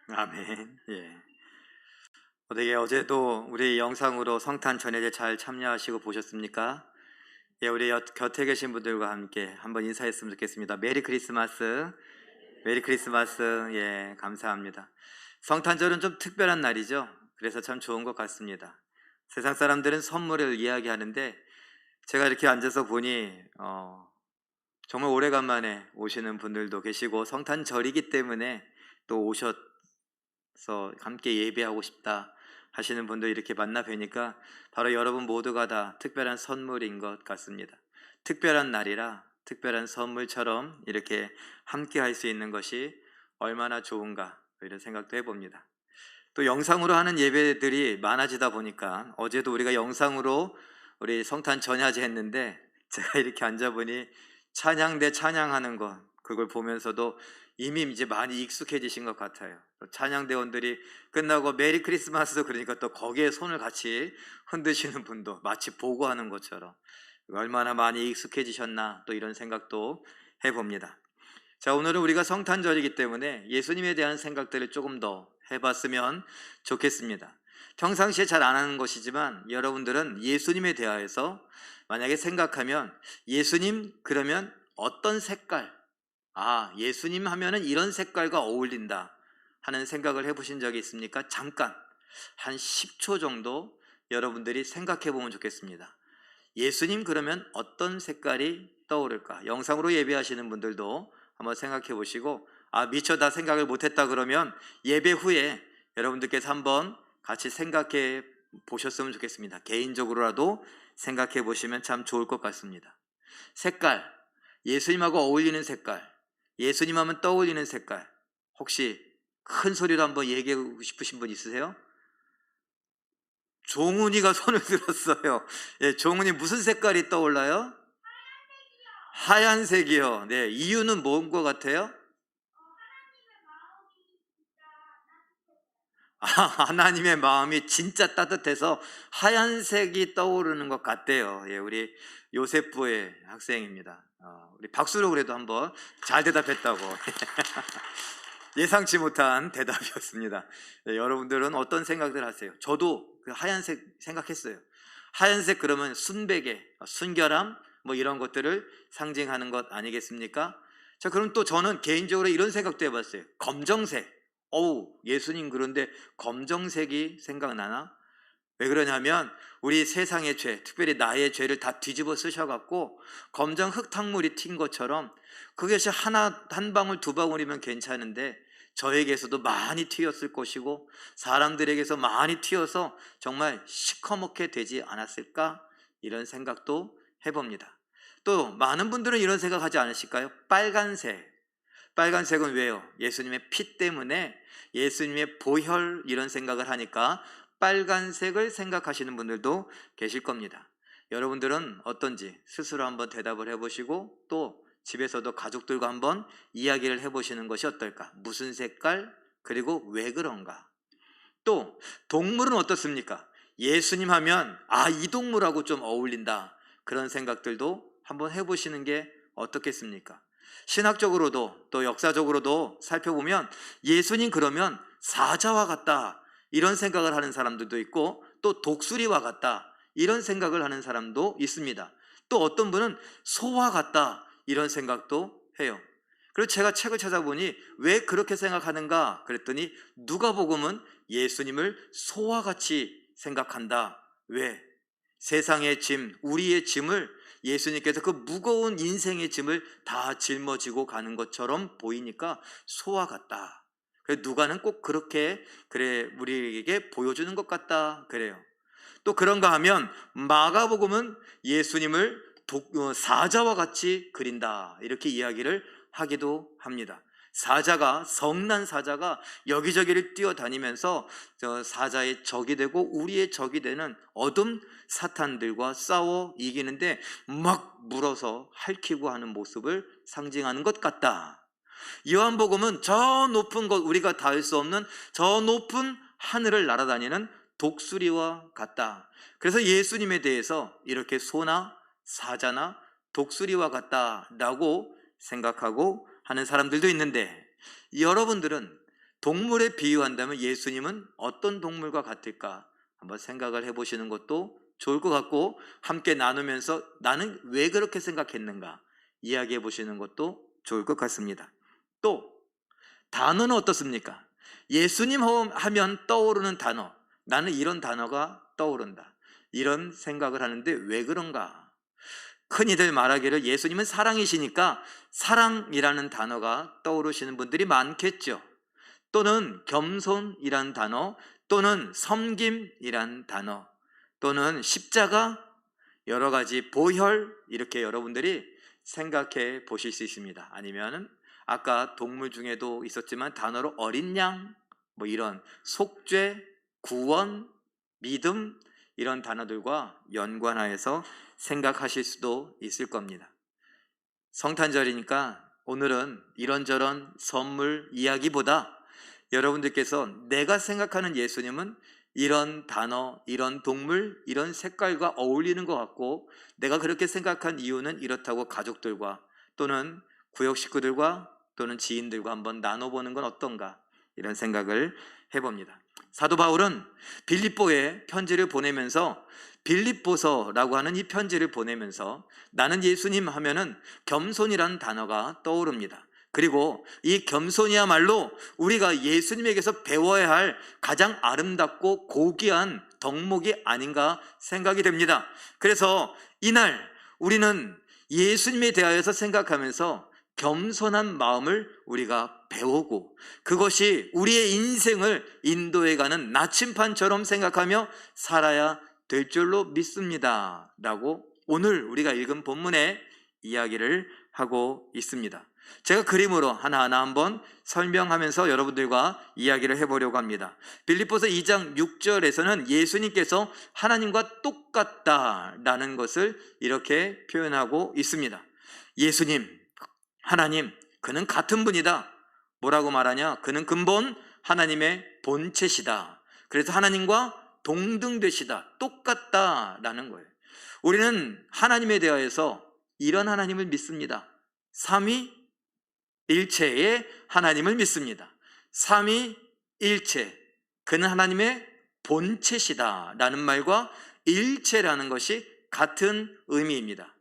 아멘. 예. 어떻게 어제도 우리 영상으로 성탄 전예제 잘 참여하시고 보셨습니까? 예, 우리 곁에 계신 분들과 함께 한번 인사했으면 좋겠습니다. 메리 크리스마스. 메리 크리스마스. 예, 감사합니다. 성탄절은 좀 특별한 날이죠. 그래서 참 좋은 것 같습니다. 세상 사람들은 선물을 이야기하는데 제가 이렇게 앉아서 보니 정말 오래간만에 오시는 분들도 계시고 성탄절이기 때문에 또 오셔서 함께 예배하고 싶다 하시는 분도 이렇게 만나 뵈니까 바로 여러분 모두가 다 특별한 선물인 것 같습니다. 특별한 날이라 특별한 선물처럼 이렇게 함께 할 수 있는 것이 얼마나 좋은가 이런 생각도 해봅니다. 또 영상으로 하는 예배들이 많아지다 보니까 어제도 우리가 영상으로 우리 성탄 전야제 했는데 제가 이렇게 앉아보니 찬양대 찬양하는 것 그걸 보면서도 이미 이제 많이 익숙해지신 것 같아요. 찬양대원들이 끝나고 메리 크리스마스 그러니까 또 거기에 손을 같이 흔드시는 분도 마치 보고하는 것처럼 얼마나 많이 익숙해지셨나 또 이런 생각도 해봅니다. 자, 오늘은 우리가 성탄절이기 때문에 예수님에 대한 생각들을 조금 더 해봤으면 좋겠습니다. 평상시에 잘 안 하는 것이지만 여러분들은 예수님에 대하여서 만약에 생각하면 예수님 그러면 어떤 색깔, 예수님 하면은 이런 색깔과 어울린다 하는 생각을 해보신 적이 있습니까? 잠깐 한 10초 정도 여러분들이 생각해 보면 좋겠습니다. 예수님 그러면 어떤 색깔이 떠오를까? 영상으로 예배하시는 분들도 한번 생각해 보시고 미처 다 생각을 못했다 그러면 예배 후에 여러분들께서 한번 같이 생각해 보셨으면 좋겠습니다. 개인적으로라도 생각해 보시면 참 좋을 것 같습니다. 색깔, 예수님하고 어울리는 색깔, 예수님 하면 떠올리는 색깔, 혹시 큰 소리로 한번 얘기하고 싶으신 분 있으세요? 종훈이가 손을 들었어요. 예, 종훈이 무슨 색깔이 떠올라요? 하얀색이요. 네, 이유는 뭔 것 같아요? 하나님의 마음이 진짜 따뜻해서 하얀색이 떠오르는 것 같대요. 예, 우리 요셉부의 학생입니다. 우리 박수로 그래도 한번 잘 대답했다고. 예상치 못한 대답이었습니다. 예, 여러분들은 어떤 생각들 하세요? 저도 그 하얀색 생각했어요. 하얀색 그러면 순백의 순결함 뭐 이런 것들을 상징하는 것 아니겠습니까? 자, 그럼 또 저는 개인적으로 이런 생각도 해봤어요. 검정색. 예수님 그런데 검정색이 생각나나? 왜 그러냐면 우리 세상의 죄, 특별히 나의 죄를 다 뒤집어 쓰셔갖고 검정 흙탕물이 튄 것처럼 그것이 한 방울 두 방울이면 괜찮은데 저에게서도 많이 튀었을 것이고 사람들에게서 많이 튀어서 정말 시커멓게 되지 않았을까? 이런 생각도 해봅니다. 또 많은 분들은 이런 생각하지 않으실까요? 빨간색. 빨간색은 왜요? 예수님의 피 때문에 예수님의 보혈 이런 생각을 하니까 빨간색을 생각하시는 분들도 계실 겁니다. 여러분들은 어떤지 스스로 한번 대답을 해보시고 또 집에서도 가족들과 한번 이야기를 해보시는 것이 어떨까? 무슨 색깔? 그리고 왜 그런가? 또 동물은 어떻습니까? 예수님 하면 이 동물하고 좀 어울린다 그런 생각들도 한번 해보시는 게 어떻겠습니까? 신학적으로도 또 역사적으로도 살펴보면 예수님 그러면 사자와 같다 이런 생각을 하는 사람들도 있고 또 독수리와 같다 이런 생각을 하는 사람도 있습니다. 또 어떤 분은 소와 같다 이런 생각도 해요. 그래서 제가 책을 찾아보니 왜 그렇게 생각하는가 그랬더니 누가복음은 예수님을 소와 같이 생각한다. 왜? 세상의 짐, 우리의 짐을 예수님께서 그 무거운 인생의 짐을 다 짊어지고 가는 것처럼 보이니까 소와 같다. 그래서 누가는 꼭 그렇게 그래 우리에게 보여주는 것 같다 그래요. 또 그런가 하면 마가복음은 예수님을 사자와 같이 그린다 이렇게 이야기를 하기도 합니다. 성난 사자가 여기저기를 뛰어다니면서 사자의 적이 되고 우리의 적이 되는 어둠 사탄들과 싸워 이기는데 막 물어서 핥히고 하는 모습을 상징하는 것 같다. 요한복음은 저 높은 곳 우리가 닿을 수 없는 저 높은 하늘을 날아다니는 독수리와 같다. 그래서 예수님에 대해서 이렇게 소나 사자나 독수리와 같다라고 생각하고 하는 사람들도 있는데 여러분들은 동물에 비유한다면 예수님은 어떤 동물과 같을까 한번 생각을 해보시는 것도 좋을 것 같고, 함께 나누면서 나는 왜 그렇게 생각했는가 이야기해 보시는 것도 좋을 것 같습니다. 또 단어는 어떻습니까? 예수님 하면 떠오르는 단어, 나는 이런 단어가 떠오른다, 이런 생각을 하는데 왜 그런가? 흔히들 말하기를 예수님은 사랑이시니까 사랑이라는 단어가 떠오르시는 분들이 많겠죠. 또는 겸손이란 단어, 또는 섬김이란 단어, 또는 십자가, 여러 가지 보혈, 이렇게 여러분들이 생각해 보실 수 있습니다. 아니면 아까 동물 중에도 있었지만 단어로 어린 양, 뭐 이런 속죄, 구원, 믿음, 이런 단어들과 연관하여서 생각하실 수도 있을 겁니다. 성탄절이니까 오늘은 이런저런 선물 이야기보다 여러분들께서 내가 생각하는 예수님은 이런 단어, 이런 동물, 이런 색깔과 어울리는 것 같고, 내가 그렇게 생각한 이유는 이렇다고 가족들과 또는 구역 식구들과 또는 지인들과 한번 나눠보는 건 어떤가, 이런 생각을 해봅니다. 사도 바울은 빌립보에 편지를 보내면서, 빌립보서라고 하는 이 편지를 보내면서 나는 예수님 하면은 겸손이라는 단어가 떠오릅니다. 그리고 이 겸손이야말로 우리가 예수님에게서 배워야 할 가장 아름답고 고귀한 덕목이 아닌가 생각이 됩니다. 그래서 이날 우리는 예수님에 대하여서 생각하면서 겸손한 마음을 우리가 배우고, 그것이 우리의 인생을 인도해가는 나침판처럼 생각하며 살아야 될 줄로 믿습니다 라고 오늘 우리가 읽은 본문에 이야기를 하고 있습니다. 제가 그림으로 하나하나 한번 설명하면서 여러분들과 이야기를 해보려고 합니다. 빌립보서 2장 6절에서는 예수님께서 하나님과 똑같다라는 것을 이렇게 표현하고 있습니다. 예수님, 하나님, 그는 같은 분이다. 뭐라고 말하냐? 그는 근본 하나님의 본체시다. 그래서 하나님과 동등되시다, 똑같다라는 거예요. 우리는 하나님에 대하여서 이런 하나님을 믿습니다. 삼위일체의 하나님을 믿습니다. 삼위일체, 그는 하나님의 본체시다 라는 말과 일체라는 것이 같은 의미입니다.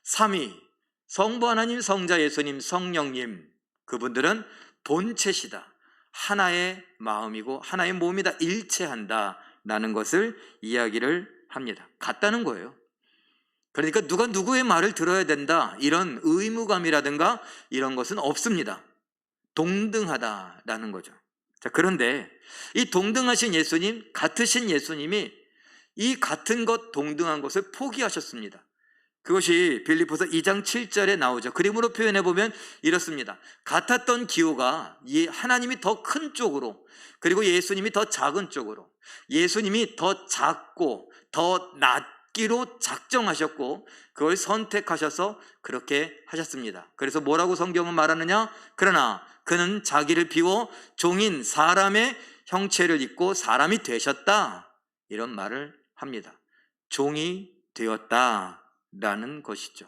삼위, 성부 하나님, 성자 예수님, 성령님, 그분들은 본체시다, 하나의 마음이고 하나의 몸이다, 일체한다 라는 것을 이야기를 합니다. 같다는 거예요. 그러니까 누가 누구의 말을 들어야 된다, 이런 의무감이라든가 이런 것은 없습니다. 동등하다라는 거죠. 자, 그런데 이 동등하신 예수님, 같으신 예수님이 이 같은 것, 동등한 것을 포기하셨습니다. 그것이 빌립보서 2장 7절에 나오죠. 그림으로 표현해 보면 이렇습니다. 같았던 기호가 하나님이 더 큰 쪽으로, 그리고 예수님이 더 작은 쪽으로, 예수님이 더 작고 더 낮기로 작정하셨고 그걸 선택하셔서 그렇게 하셨습니다. 그래서 뭐라고 성경은 말하느냐? 그러나 그는 자기를 비워 종인 사람의 형체를 입고 사람이 되셨다, 이런 말을 합니다. 종이 되었다 라는 것이죠.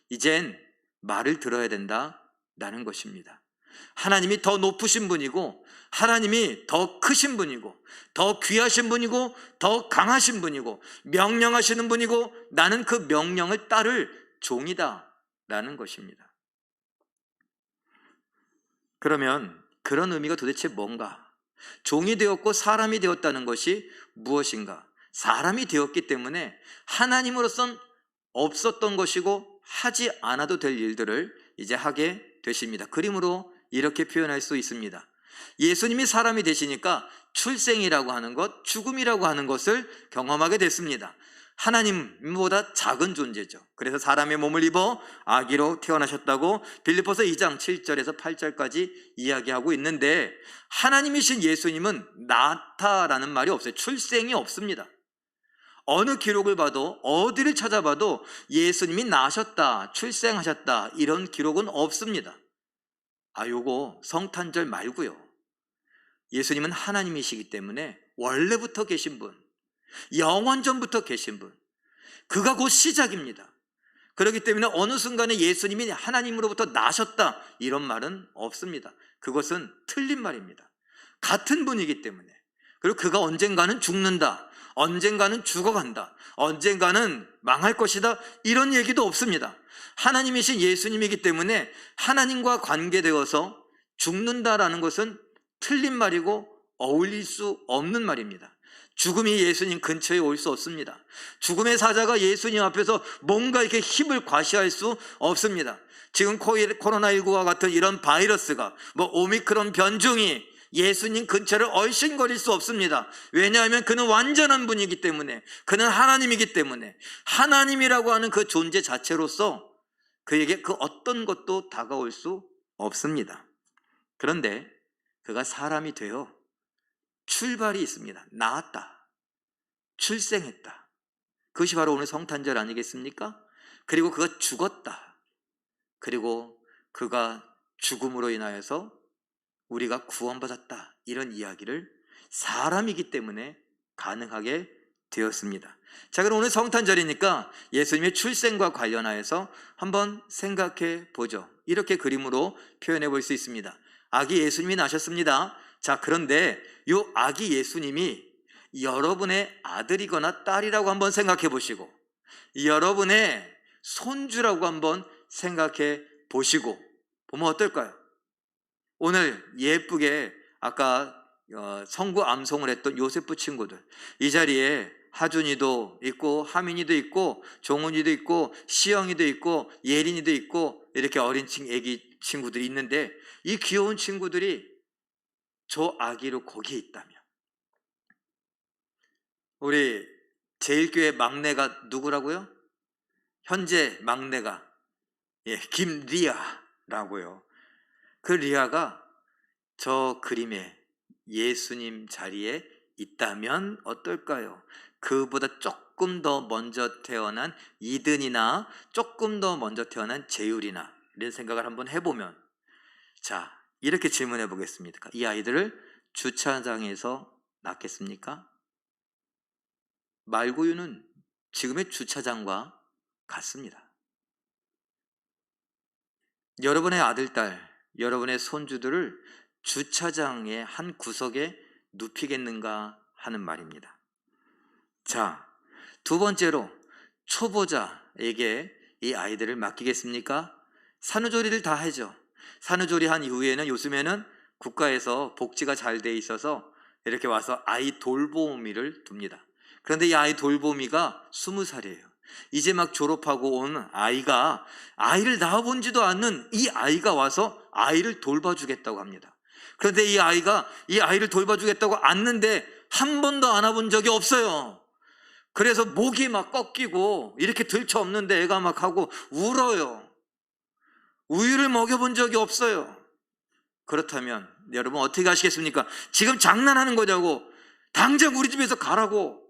이젠 말을 들어야 된다라는 것입니다. 하나님이 더 높으신 분이고, 하나님이 더 크신 분이고, 더 귀하신 분이고, 더 강하신 분이고, 명령하시는 분이고, 나는 그 명령을 따를 종이다 라는 것입니다. 그러면 그런 의미가 도대체 뭔가? 종이 되었고 사람이 되었다는 것이 무엇인가? 사람이 되었기 때문에 하나님으로선 없었던 것이고 하지 않아도 될 일들을 이제 하게 되십니다. 그림으로 이렇게 표현할 수 있습니다. 예수님이 사람이 되시니까 출생이라고 하는 것, 죽음이라고 하는 것을 경험하게 됐습니다. 하나님보다 작은 존재죠. 그래서 사람의 몸을 입어 아기로 태어나셨다고 빌립보서 2장 7절에서 8절까지 이야기하고 있는데, 하나님이신 예수님은 낳다라는 말이 없어요. 출생이 없습니다. 어느 기록을 봐도, 어디를 찾아봐도 예수님이 나셨다, 출생하셨다 이런 기록은 없습니다. 요거 성탄절 말고요. 예수님은 하나님이시기 때문에 원래부터 계신 분, 영원전부터 계신 분, 그가 곧 시작입니다. 그렇기 때문에 어느 순간에 예수님이 하나님으로부터 나셨다 이런 말은 없습니다. 그것은 틀린 말입니다. 같은 분이기 때문에. 그리고 그가 언젠가는 죽는다, 언젠가는 죽어간다, 언젠가는 망할 것이다, 이런 얘기도 없습니다. 하나님이신 예수님이기 때문에 하나님과 관계되어서 죽는다라는 것은 틀린 말이고 어울릴 수 없는 말입니다. 죽음이 예수님 근처에 올 수 없습니다. 죽음의 사자가 예수님 앞에서 뭔가 이렇게 힘을 과시할 수 없습니다. 지금 코로나19와 같은 이런 바이러스가, 오미크론 변종이 예수님 근처를 얼씬거릴 수 없습니다. 왜냐하면 그는 완전한 분이기 때문에, 그는 하나님이기 때문에, 하나님이라고 하는 그 존재 자체로서 그에게 그 어떤 것도 다가올 수 없습니다. 그런데 그가 사람이 되어 출발이 있습니다. 나았다, 출생했다. 그것이 바로 오늘 성탄절 아니겠습니까? 그리고 그가 죽었다. 그리고 그가 죽음으로 인하여서 우리가 구원받았다, 이런 이야기를 사람이기 때문에 가능하게 되었습니다. 자, 그럼 오늘 성탄절이니까 예수님의 출생과 관련하여서 한번 생각해 보죠. 이렇게 그림으로 표현해 볼 수 있습니다. 아기 예수님이 나셨습니다. 자, 그런데 이 아기 예수님이 여러분의 아들이거나 딸이라고 한번 생각해 보시고, 여러분의 손주라고 한번 생각해 보시고 보면 어떨까요? 오늘 예쁘게 아까 성구 암송을 했던 요셉부 친구들, 이 자리에 하준이도 있고 하민이도 있고 종훈이도 있고 시영이도 있고 예린이도 있고 이렇게 어린 애기 친구들이 있는데, 이 귀여운 친구들이 저 아기로 거기에 있다면, 우리 제일교회 막내가 누구라고요? 현재 막내가 김리아라고요. 그 리아가 저 그림에 예수님 자리에 있다면 어떨까요? 그보다 조금 더 먼저 태어난 이든이나 조금 더 먼저 태어난 재율이나 이런 생각을 한번 해보면, 자, 이렇게 질문해 보겠습니다. 이 아이들을 주차장에서 낳겠습니까? 말구유는 지금의 주차장과 같습니다. 여러분의 아들, 딸, 여러분의 손주들을 주차장의 한 구석에 눕히겠는가 하는 말입니다. 자, 두 번째로, 초보자에게 이 아이들을 맡기겠습니까? 산후조리를 다 하죠. 산후조리 한 이후에는 요즘에는 국가에서 복지가 잘 돼 있어서 이렇게 와서 아이 돌보미를 둡니다. 그런데 이 아이 돌보미가 20살이에요. 이제 막 졸업하고 온 아이가, 아이를 낳아본지도 않는 이 아이가 와서 아이를 돌봐주겠다고 합니다. 그런데 이 아이를 돌봐주겠다고 왔는데 한 번도 안아본 적이 없어요. 그래서 목이 막 꺾이고 이렇게 들쳐없는데 애가 막 하고 울어요. 우유를 먹여본 적이 없어요. 그렇다면 여러분 어떻게 하시겠습니까? 지금 장난하는 거냐고, 당장 우리 집에서 가라고.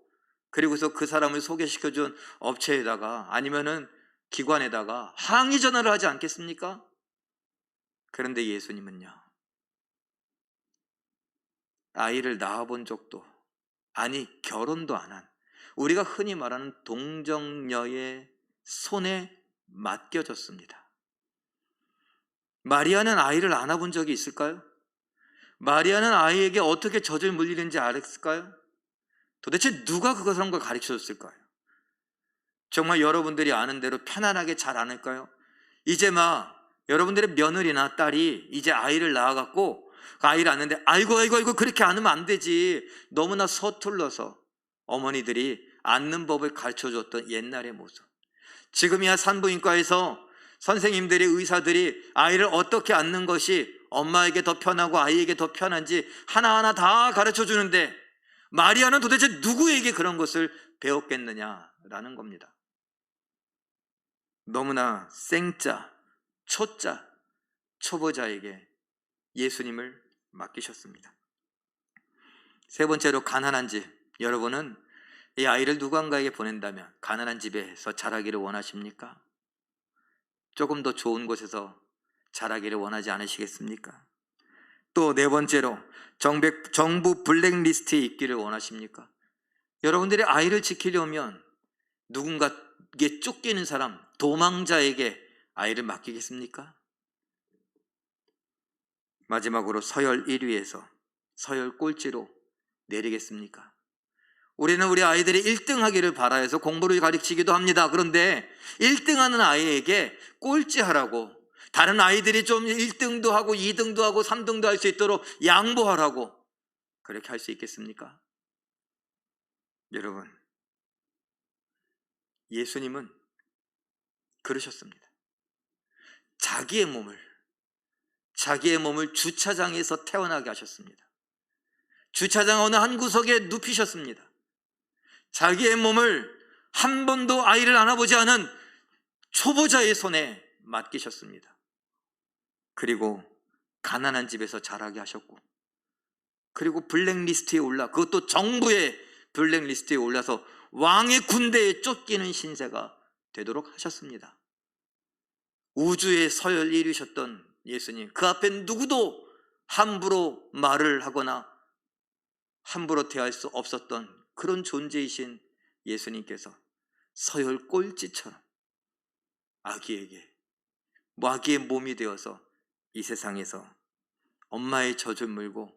그리고서 그 사람을 소개시켜준 업체에다가 아니면은 기관에다가 항의 전화를 하지 않겠습니까? 그런데 예수님은요, 아이를 낳아본 적도, 아니 결혼도 안 한, 우리가 흔히 말하는 동정녀의 손에 맡겨졌습니다. 마리아는 아이를 안아본 적이 있을까요? 마리아는 아이에게 어떻게 젖을 물리는지 알았을까요? 도대체 누가 그것을 가르쳐 줬을까요? 정말 여러분들이 아는 대로 편안하게 잘 안을까요? 이제 막 여러분들의 며느리나 딸이 이제 아이를 낳아갖고 그 아이를 안는데 아이고 그렇게 안으면 안 되지, 너무나 서툴러서 어머니들이 안는 법을 가르쳐 줬던 옛날의 모습. 지금이야 산부인과에서 선생님들이, 의사들이 아이를 어떻게 안는 것이 엄마에게 더 편하고 아이에게 더 편한지 하나하나 다 가르쳐 주는데, 마리아는 도대체 누구에게 그런 것을 배웠겠느냐라는 겁니다. 너무나 생짜, 초짜, 초보자에게 예수님을 맡기셨습니다. 세 번째로, 가난한 집. 여러분은 이 아이를 누군가에게 보낸다면 가난한 집에서 자라기를 원하십니까? 조금 더 좋은 곳에서 자라기를 원하지 않으시겠습니까? 또 네 번째로, 정부 블랙리스트에 있기를 원하십니까? 여러분들이 아이를 지키려면 누군가에게 쫓기는 사람, 도망자에게 아이를 맡기겠습니까? 마지막으로 서열 1위에서 서열 꼴찌로 내리겠습니까? 우리는 우리 아이들이 1등 하기를 바라해서 공부를 가르치기도 합니다. 그런데 1등 하는 아이에게 꼴찌 하라고, 다른 아이들이 좀 1등도 하고 2등도 하고 3등도 할 수 있도록 양보하라고 그렇게 할 수 있겠습니까? 여러분, 예수님은 그러셨습니다. 자기의 몸을 주차장에서 태어나게 하셨습니다. 주차장 어느 한 구석에 눕히셨습니다. 자기의 몸을 한 번도 아이를 안아보지 않은 초보자의 손에 맡기셨습니다. 그리고 가난한 집에서 자라게 하셨고, 그리고 블랙리스트에 그것도 정부의 블랙리스트에 올라서 왕의 군대에 쫓기는 신세가 되도록 하셨습니다. 우주의 서열 1위셨던 예수님, 그 앞에 누구도 함부로 말을 하거나 함부로 대할 수 없었던 그런 존재이신 예수님께서 서열 꼴찌처럼 아기의 몸이 되어서 이 세상에서 엄마의 젖을 물고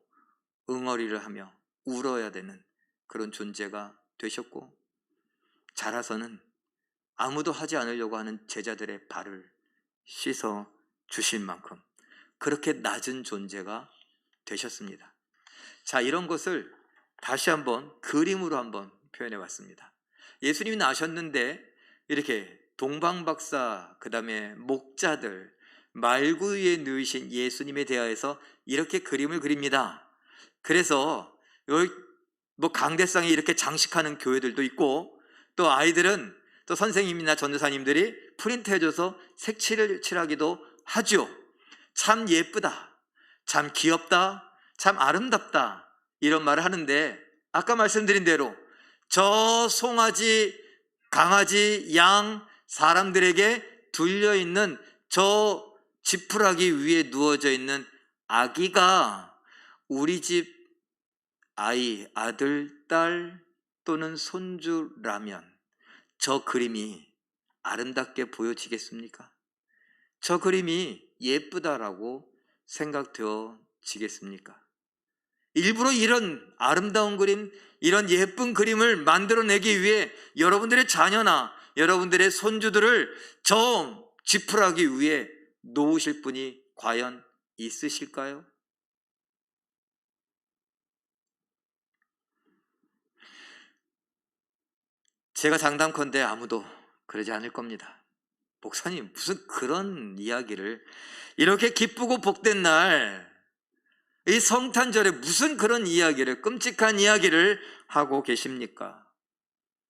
응어리를 하며 울어야 되는 그런 존재가 되셨고, 자라서는 아무도 하지 않으려고 하는 제자들의 발을 씻어 주실 만큼 그렇게 낮은 존재가 되셨습니다. 자, 이런 것을 다시 한번 그림으로 한번 표현해 봤습니다. 예수님이 나셨는데 이렇게 동방박사, 그 다음에 목자들, 말구 위에 누이신 예수님에 대하여서 이렇게 그림을 그립니다. 그래서 여기 강대상에 이렇게 장식하는 교회들도 있고, 또 아이들은 또 선생님이나 전도사님들이 프린트해줘서 색칠을 칠하기도 하죠. 참 예쁘다, 참 귀엽다, 참 아름답다, 이런 말을 하는데, 아까 말씀드린 대로 저 송아지, 강아지, 양, 사람들에게 둘려있는 저 지푸라기 위에 누워져 있는 아기가 우리 집 아이, 아들, 딸 또는 손주라면 저 그림이 아름답게 보여지겠습니까? 저 그림이 예쁘다라고 생각되어지겠습니까? 일부러 이런 아름다운 그림, 이런 예쁜 그림을 만들어내기 위해 여러분들의 자녀나 여러분들의 손주들을 저 지푸라기 위에 놓으실 분이 과연 있으실까요? 제가 장담컨대 아무도 그러지 않을 겁니다. 목사님, 무슨 그런 이야기를, 이렇게 기쁘고 복된 날, 이 성탄절에 무슨 그런 이야기를, 끔찍한 이야기를 하고 계십니까?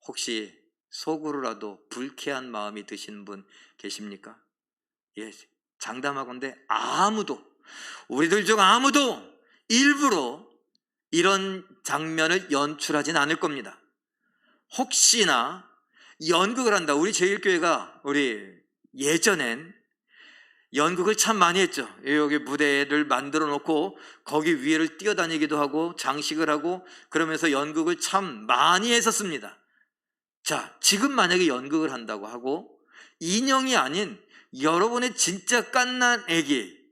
혹시 속으로라도 불쾌한 마음이 드시는 분 계십니까? 예, 장담하건대 우리들 중 아무도 일부러 이런 장면을 연출하진 않을 겁니다. 혹시나 연극을 한다. 우리 제1교회가 예전엔 연극을 참 많이 했죠. 여기 무대를 만들어 놓고 거기 위에를 뛰어다니기도 하고 장식을 하고 그러면서 연극을 참 많이 했었습니다. 자, 지금 만약에 연극을 한다고 하고 인형이 아닌 여러분의 진짜 갓난 애기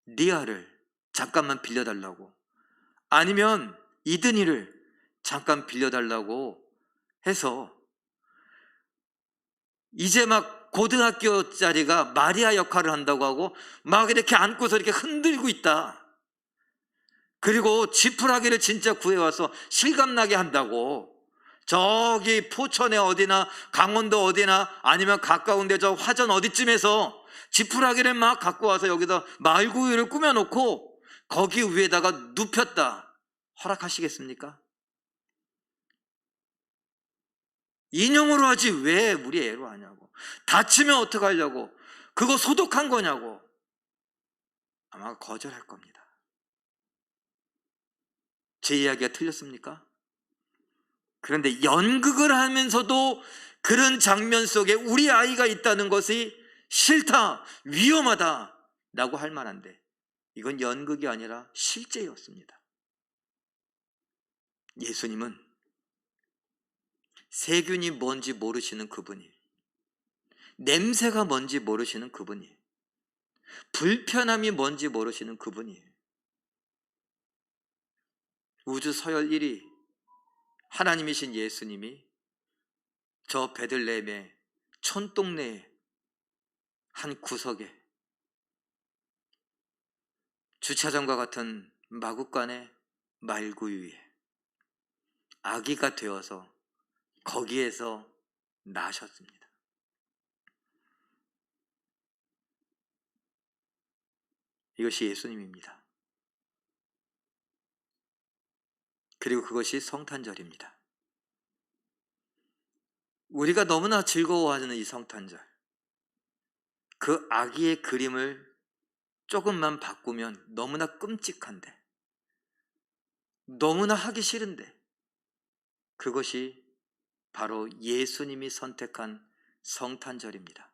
리아를 잠깐만 빌려달라고, 아니면 이든이를 잠깐 빌려달라고 해서 이제 막 고등학교짜리가 마리아 역할을 한다고 하고 막 이렇게 안고서 이렇게 흔들고 있다. 그리고 지푸라기를 진짜 구해와서 실감나게 한다고, 저기 포천에 어디나 강원도 어디나 아니면 가까운데 저 화전 어디쯤에서 지푸라기를 막 갖고 와서 여기다 말구유를 꾸며놓고 거기 위에다가 눕혔다. 허락하시겠습니까? 인형으로 하지 왜 우리 애로 하냐고. 다치면 어떡하려고. 그거 소독한 거냐고. 아마 거절할 겁니다. 제 이야기가 틀렸습니까? 그런데 연극을 하면서도 그런 장면 속에 우리 아이가 있다는 것이 싫다, 위험하다 라고 할 만한데, 이건 연극이 아니라 실제였습니다. 예수님은 세균이 뭔지 모르시는 그분이, 냄새가 뭔지 모르시는 그분이, 불편함이 뭔지 모르시는 그분이 우주 서열 1위 하나님이신 예수님이 저 베들레헴의 촌동네의 한 구석에 주차장과 같은 마구간의 말구 위에 아기가 되어서 거기에서 나셨습니다. 이것이 예수님입니다. 그리고 그것이 성탄절입니다. 우리가 너무나 즐거워하는 이 성탄절, 그 아기의 그림을 조금만 바꾸면 너무나 끔찍한데, 너무나 하기 싫은데, 그것이 바로 예수님이 선택한 성탄절입니다.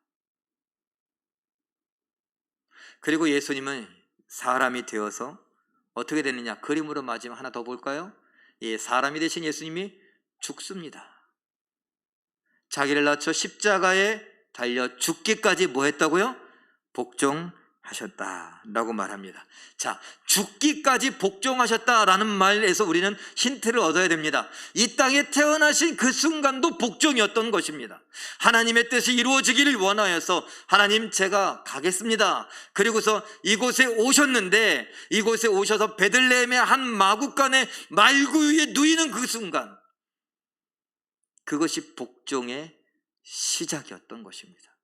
그리고 예수님은 사람이 되어서 어떻게 되느냐? 그림으로 마지막 하나 더 볼까요? 예, 사람이 되신 예수님이 죽습니다. 자기를 낮춰 십자가에 달려 죽기까지 뭐 했다고요? 복종하셨다라고 말합니다. 자, 죽기까지 복종하셨다라는 말에서 우리는 힌트를 얻어야 됩니다. 이 땅에 태어나신 그 순간도 복종이었던 것입니다. 하나님의 뜻이 이루어지기를 원하여서 하나님 제가 가겠습니다. 그리고서 이곳에 오셨는데, 이곳에 오셔서 베들레헴의 한 마구간의 말구 위에 누이는 그 순간, 그것이 복종의 시작이었던 것입니다.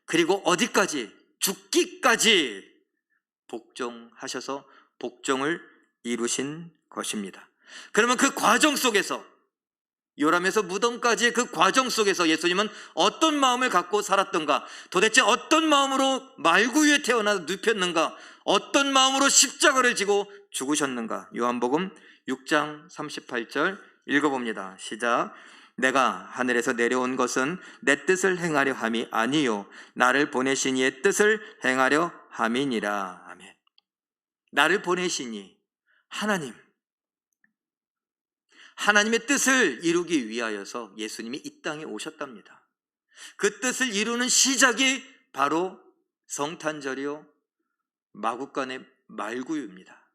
그리고 어디까지? 죽기까지 복종하셔서 복종을 이루신 것입니다. 그러면 그 과정 속에서, 요람에서 무덤까지의 그 과정 속에서 예수님은 어떤 마음을 갖고 살았던가, 도대체 어떤 마음으로 말구 위에 태어나 눕혔는가, 어떤 마음으로 십자가를 지고 죽으셨는가. 요한복음 6장 38절 읽어봅니다. 시작. 내가 하늘에서 내려온 것은 내 뜻을 행하려 함이 아니요 나를 보내신 이의 뜻을 행하려 함이니라. 아멘. 나를 보내신 이 하나님의 뜻을 이루기 위하여서 예수님이 이 땅에 오셨답니다. 그 뜻을 이루는 시작이 바로 성탄절이요 마구간의 말구유입니다.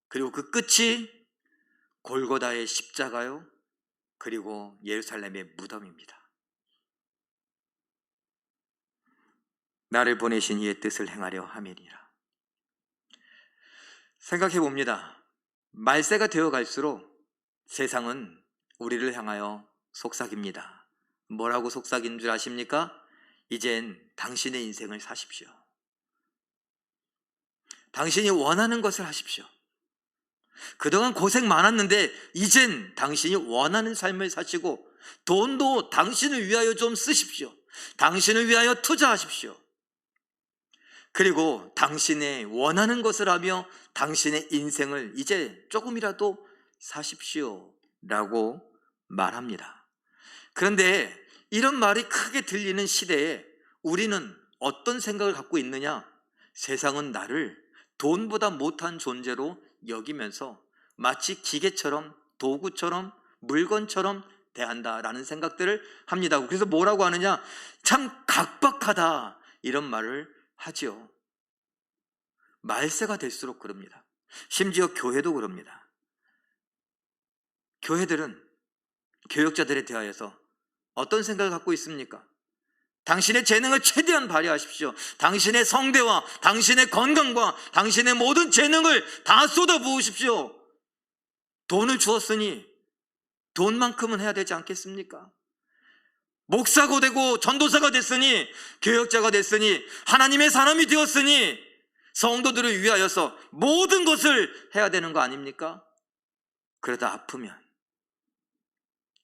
그리고 그 끝이 골고다의 십자가요, 그리고 예루살렘의 무덤입니다. 나를 보내신 이의 뜻을 행하려 함이니라. 생각해 봅니다. 말세가 되어 갈수록 세상은 우리를 향하여 속삭입니다. 뭐라고 속삭이는 줄 아십니까? 이젠 당신의 인생을 사십시오. 당신이 원하는 것을 하십시오. 그동안 고생 많았는데 이젠 당신이 원하는 삶을 사시고, 돈도 당신을 위하여 좀 쓰십시오. 당신을 위하여 투자하십시오. 그리고 당신의 원하는 것을 하며 당신의 인생을 이제 조금이라도 사십시오 라고 말합니다. 그런데 이런 말이 크게 들리는 시대에 우리는 어떤 생각을 갖고 있느냐? 세상은 나를 돈보다 못한 존재로 여기면서 마치 기계처럼, 도구처럼, 물건처럼 대한다라는 생각들을 합니다. 그래서 뭐라고 하느냐? 참 각박하다, 이런 말을 하지요. 말세가 될수록 그럽니다. 심지어 교회도 그럽니다. 교회들은 교역자들에 대하여서 어떤 생각을 갖고 있습니까? 당신의 재능을 최대한 발휘하십시오. 당신의 성대와 당신의 건강과 당신의 모든 재능을 다 쏟아부으십시오. 돈을 주었으니 돈만큼은 해야 되지 않겠습니까? 목사가 되고 전도사가 됐으니, 교역자가 됐으니, 하나님의 사람이 되었으니 성도들을 위하여서 모든 것을 해야 되는 거 아닙니까? 그러다 아프면,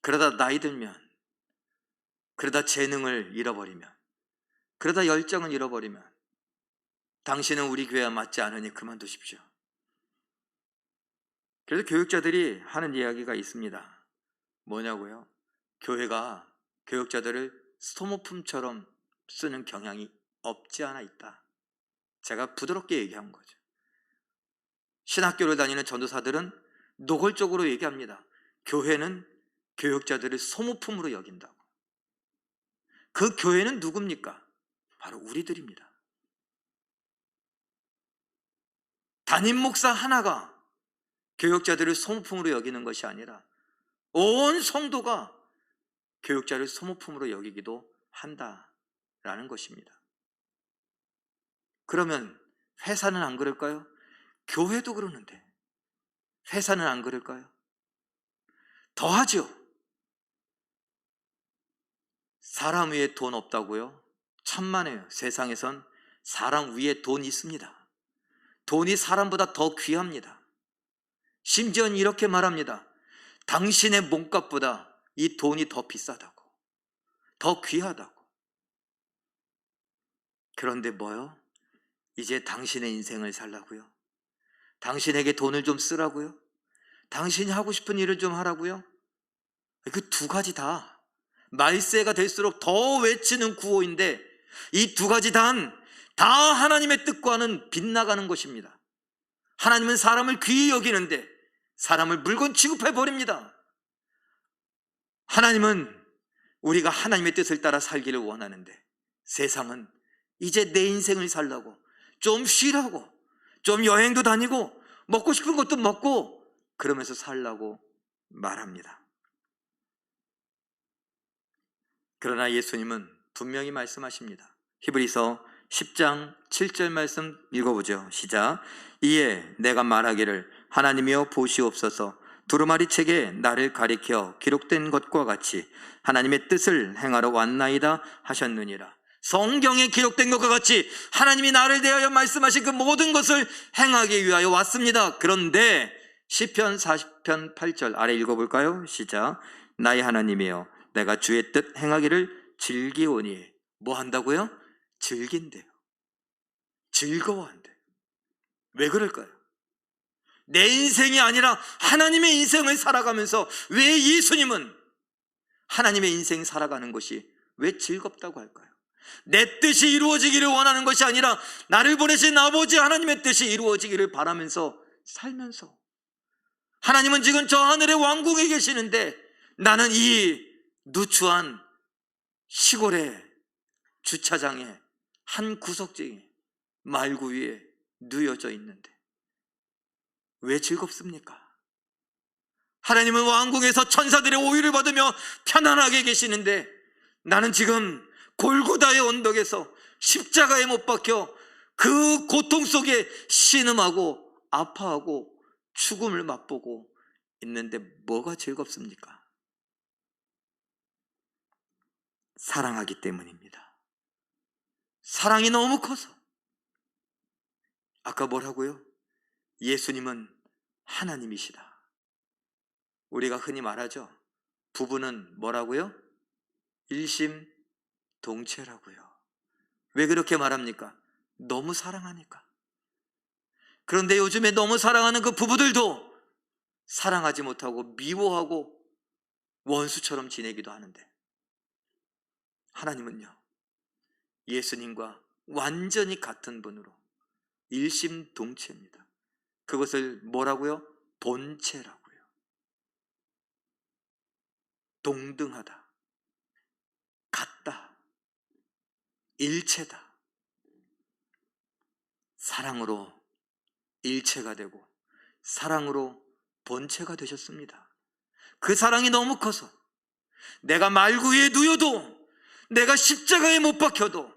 그러다 나이 들면, 그러다 재능을 잃어버리면, 그러다 열정을 잃어버리면 당신은 우리 교회와 맞지 않으니 그만두십시오. 그래서 교육자들이 하는 이야기가 있습니다. 뭐냐고요? 교회가 교육자들을 소모품처럼 쓰는 경향이 없지 않아 있다. 제가 부드럽게 얘기한 거죠. 신학교를 다니는 전도사들은 노골적으로 얘기합니다. 교회는 교육자들을 소모품으로 여긴다고. 그 교회는 누굽니까? 바로 우리들입니다. 담임 목사 하나가 교역자들을 소모품으로 여기는 것이 아니라 온 성도가 교역자를 소모품으로 여기기도 한다라는 것입니다. 그러면 회사는 안 그럴까요? 교회도 그러는데 회사는 안 그럴까요? 더하죠. 사람 위에 돈 없다고요? 천만에요. 세상에선 사람 위에 돈이 있습니다. 돈이 사람보다 더 귀합니다. 심지어는 이렇게 말합니다. 당신의 몸값보다 이 돈이 더 비싸다고, 더 귀하다고. 그런데 뭐요? 이제 당신의 인생을 살라고요? 당신에게 돈을 좀 쓰라고요? 당신이 하고 싶은 일을 좀 하라고요? 그 두 가지 다 말세가 될수록 더 외치는 구호인데, 이 두 가지 다 하나님의 뜻과는 빗나가는 것입니다. 하나님은 사람을 귀히 여기는데 사람을 물건 취급해 버립니다. 하나님은 우리가 하나님의 뜻을 따라 살기를 원하는데, 세상은 이제 내 인생을 살라고, 좀 쉬라고, 좀 여행도 다니고 먹고 싶은 것도 먹고 그러면서 살라고 말합니다. 그러나 예수님은 분명히 말씀하십니다. 히브리서 10장 7절 말씀 읽어보죠. 시작. 이에 내가 말하기를 하나님이여 보시옵소서, 두루마리 책에 나를 가리켜 기록된 것과 같이 하나님의 뜻을 행하러 왔나이다 하셨느니라. 성경에 기록된 것과 같이 하나님이 나를 대하여 말씀하신 그 모든 것을 행하기 위하여 왔습니다. 그런데 시편 40편 8절 아래 읽어볼까요? 시작. 나의 하나님이여 내가 주의 뜻 행하기를 즐기오니. 뭐 한다고요? 즐긴대요. 즐거워한대요. 왜 그럴까요? 내 인생이 아니라 하나님의 인생을 살아가면서 왜 예수님은 하나님의 인생 살아가는 것이 왜 즐겁다고 할까요? 내 뜻이 이루어지기를 원하는 것이 아니라 나를 보내신 아버지 하나님의 뜻이 이루어지기를 바라면서 살면서, 하나님은 지금 저 하늘의 왕궁에 계시는데 나는 이 누추한 시골의 주차장에 한 구석쟁이 말구 위에 누워져 있는데 왜 즐겁습니까? 하나님은 왕궁에서 천사들의 오유를 받으며 편안하게 계시는데 나는 지금 골고다의 언덕에서 십자가에 못 박혀 그 고통 속에 신음하고 아파하고 죽음을 맛보고 있는데 뭐가 즐겁습니까? 사랑하기 때문입니다. 사랑이 너무 커서. 아까 뭐라고요? 예수님은 하나님이시다. 우리가 흔히 말하죠. 부부는 뭐라고요? 일심동체라고요. 왜 그렇게 말합니까? 너무 사랑하니까. 그런데 요즘에 너무 사랑하는 그 부부들도 사랑하지 못하고 미워하고 원수처럼 지내기도 하는데, 하나님은요, 예수님과 완전히 같은 분으로 일심동체입니다. 그것을 뭐라고요? 본체라고요. 동등하다, 같다, 일체다. 사랑으로 일체가 되고 사랑으로 본체가 되셨습니다. 그 사랑이 너무 커서 내가 말구 위에 누워도, 내가 십자가에 못 박혀도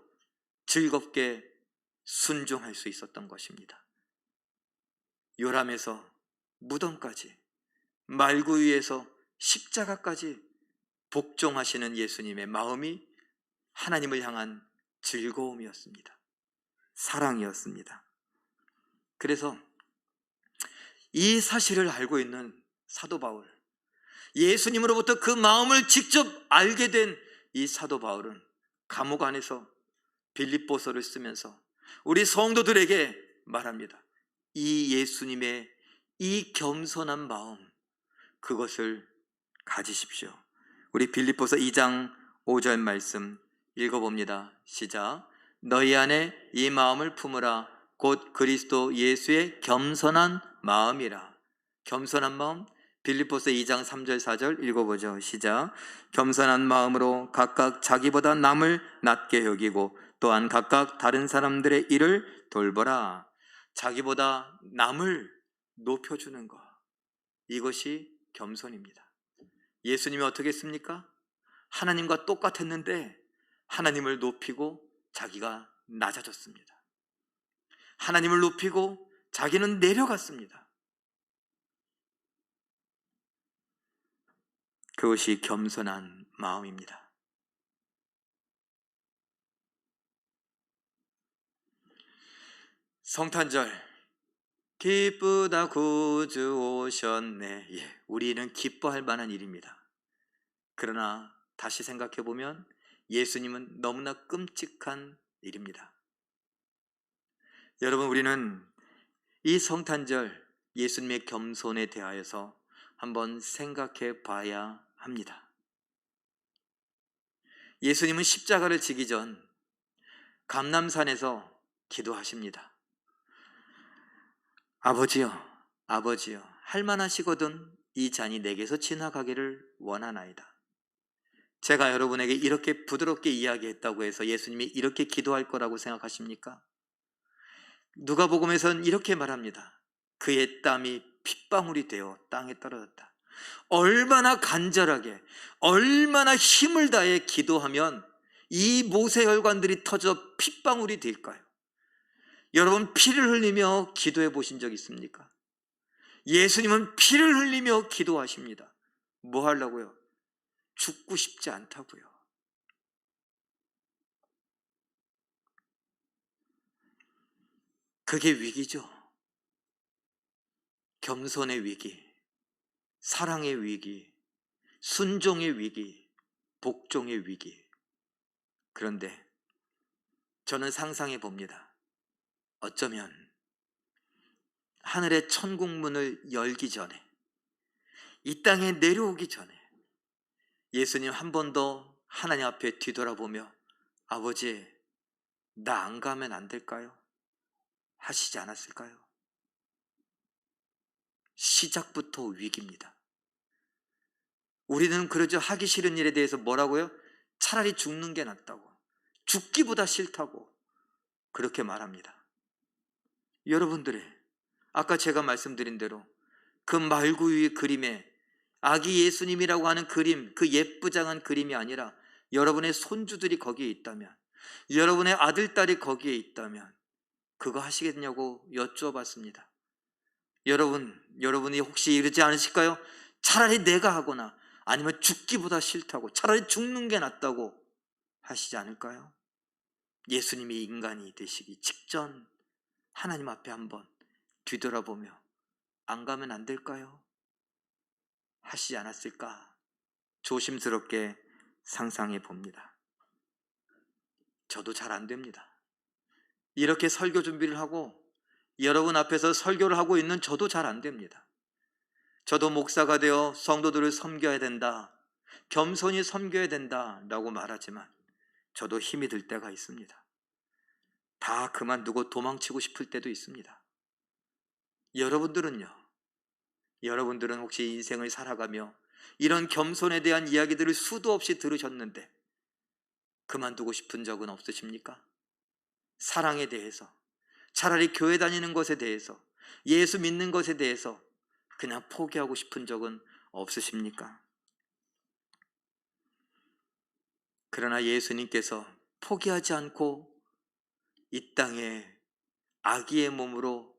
즐겁게 순종할 수 있었던 것입니다. 요람에서 무덤까지, 말구 위에서 십자가까지 복종하시는 예수님의 마음이 하나님을 향한 즐거움이었습니다. 사랑이었습니다. 그래서 이 사실을 알고 있는 사도 바울, 예수님으로부터 그 마음을 직접 알게 된 이 사도 바울은 감옥 안에서 빌립보서를 쓰면서 우리 성도들에게 말합니다. 이 예수님의 이 겸손한 마음, 그것을 가지십시오. 우리 빌립보서 2장 5절 말씀 읽어봅니다. 시작. 너희 안에 이 마음을 품으라. 곧 그리스도 예수의 겸손한 마음이라. 겸손한 마음, 빌립보서 2장 3절 4절 읽어보죠. 시작. 겸손한 마음으로 각각 자기보다 남을 낮게 여기고 또한 각각 다른 사람들의 일을 돌보라. 자기보다 남을 높여주는 것, 이것이 겸손입니다. 예수님이 어떻게 했습니까? 하나님과 똑같았는데 하나님을 높이고 자기가 낮아졌습니다. 하나님을 높이고 자기는 내려갔습니다. 그것이 겸손한 마음입니다. 성탄절, 기쁘다 구주 오셨네. 우리는 기뻐할 만한 일입니다. 그러나 다시 생각해 보면 예수님은 너무나 끔찍한 일입니다. 여러분, 우리는 이 성탄절 예수님의 겸손에 대하여서 한번 생각해 봐야 합니다. 예수님은 십자가를 지기 전 감람산에서 기도하십니다. 아버지여, 아버지여, 할만하시거든 이 잔이 내게서 지나가기를 원하나이다. 제가 여러분에게 이렇게 부드럽게 이야기했다고 해서 예수님이 이렇게 기도할 거라고 생각하십니까? 누가복음에서는 이렇게 말합니다. 그의 땀이 핏방울이 되어 땅에 떨어졌다. 얼마나 간절하게, 얼마나 힘을 다해 기도하면 이 모세혈관들이 터져 핏방울이 될까요? 여러분, 피를 흘리며 기도해 보신 적 있습니까? 예수님은 피를 흘리며 기도하십니다. 뭐 하려고요? 죽고 싶지 않다고요. 그게 위기죠. 겸손의 위기, 사랑의 위기, 순종의 위기, 복종의 위기. 그런데 저는 상상해 봅니다. 어쩌면 하늘의 천국문을 열기 전에, 이 땅에 내려오기 전에 예수님 한 번 더 하나님 앞에 뒤돌아보며 아버지, 나 안 가면 안 될까요? 하시지 않았을까요? 시작부터 위기입니다. 우리는 그러죠. 하기 싫은 일에 대해서 뭐라고요? 차라리 죽는 게 낫다고, 죽기보다 싫다고 그렇게 말합니다. 여러분들의 아까 제가 말씀드린 대로 그 말구유의 그림에 아기 예수님이라고 하는 그림, 그 예쁘장한 그림이 아니라 여러분의 손주들이 거기에 있다면, 여러분의 아들, 딸이 거기에 있다면 그거 하시겠냐고 여쭈어봤습니다. 여러분이 혹시 이러지 않으실까요? 차라리 내가 하거나 아니면 죽기보다 싫다고, 차라리 죽는 게 낫다고 하시지 않을까요? 예수님이 인간이 되시기 직전 하나님 앞에 한번 뒤돌아보며 안 가면 안 될까요? 하시지 않았을까? 조심스럽게 상상해 봅니다. 저도 잘 안 됩니다. 이렇게 설교 준비를 하고 여러분 앞에서 설교를 하고 있는 저도 잘 안 됩니다. 저도 목사가 되어 성도들을 섬겨야 된다, 겸손히 섬겨야 된다 라고 말하지만 저도 힘이 들 때가 있습니다. 다 그만두고 도망치고 싶을 때도 있습니다. 여러분들은요? 여러분들은 혹시 인생을 살아가며 이런 겸손에 대한 이야기들을 수도 없이 들으셨는데 그만두고 싶은 적은 없으십니까? 사랑에 대해서, 차라리 교회 다니는 것에 대해서, 예수 믿는 것에 대해서 그냥 포기하고 싶은 적은 없으십니까? 그러나 예수님께서 포기하지 않고 이 땅에 아기의 몸으로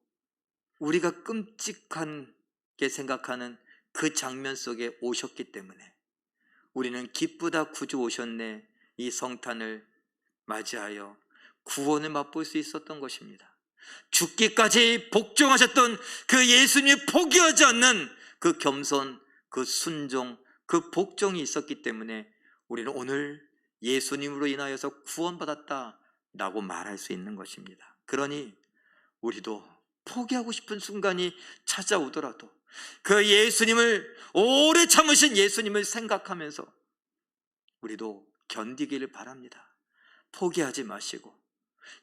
우리가 끔찍하게 생각하는 그 장면 속에 오셨기 때문에 우리는 기쁘다 구주 오셨네 이 성탄을 맞이하여 구원을 맛볼 수 있었던 것입니다. 죽기까지 복종하셨던 그 예수님이 포기하지 않는 그 겸손, 그 순종, 그 복종이 있었기 때문에 우리는 오늘 예수님으로 인하여서 구원받았다라고 말할 수 있는 것입니다. 그러니 우리도 포기하고 싶은 순간이 찾아오더라도 그 예수님을, 오래 참으신 예수님을 생각하면서 우리도 견디기를 바랍니다. 포기하지 마시고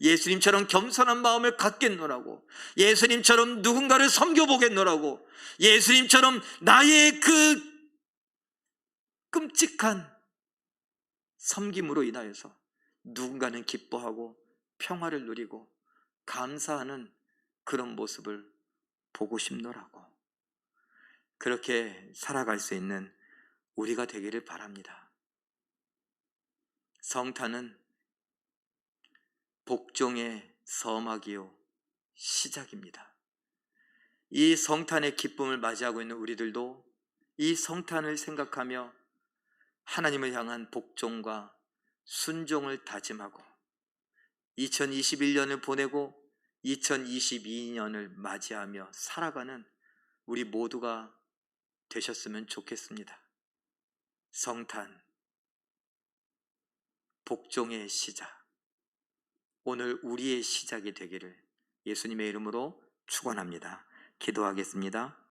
예수님처럼 겸손한 마음을 갖겠노라고, 예수님처럼 누군가를 섬겨보겠노라고, 예수님처럼 나의 그 끔찍한 섬김으로 인하여서 누군가는 기뻐하고 평화를 누리고 감사하는 그런 모습을 보고 싶노라고. 그렇게 살아갈 수 있는 우리가 되기를 바랍니다. 성탄은 복종의 서막이요 시작입니다. 이 성탄의 기쁨을 맞이하고 있는 우리들도 이 성탄을 생각하며 하나님을 향한 복종과 순종을 다짐하고 2021년을 보내고 2022년을 맞이하며 살아가는 우리 모두가 되셨으면 좋겠습니다. 성탄, 복종의 시작, 오늘 우리의 시작이 되기를 예수님의 이름으로 축원합니다. 기도하겠습니다.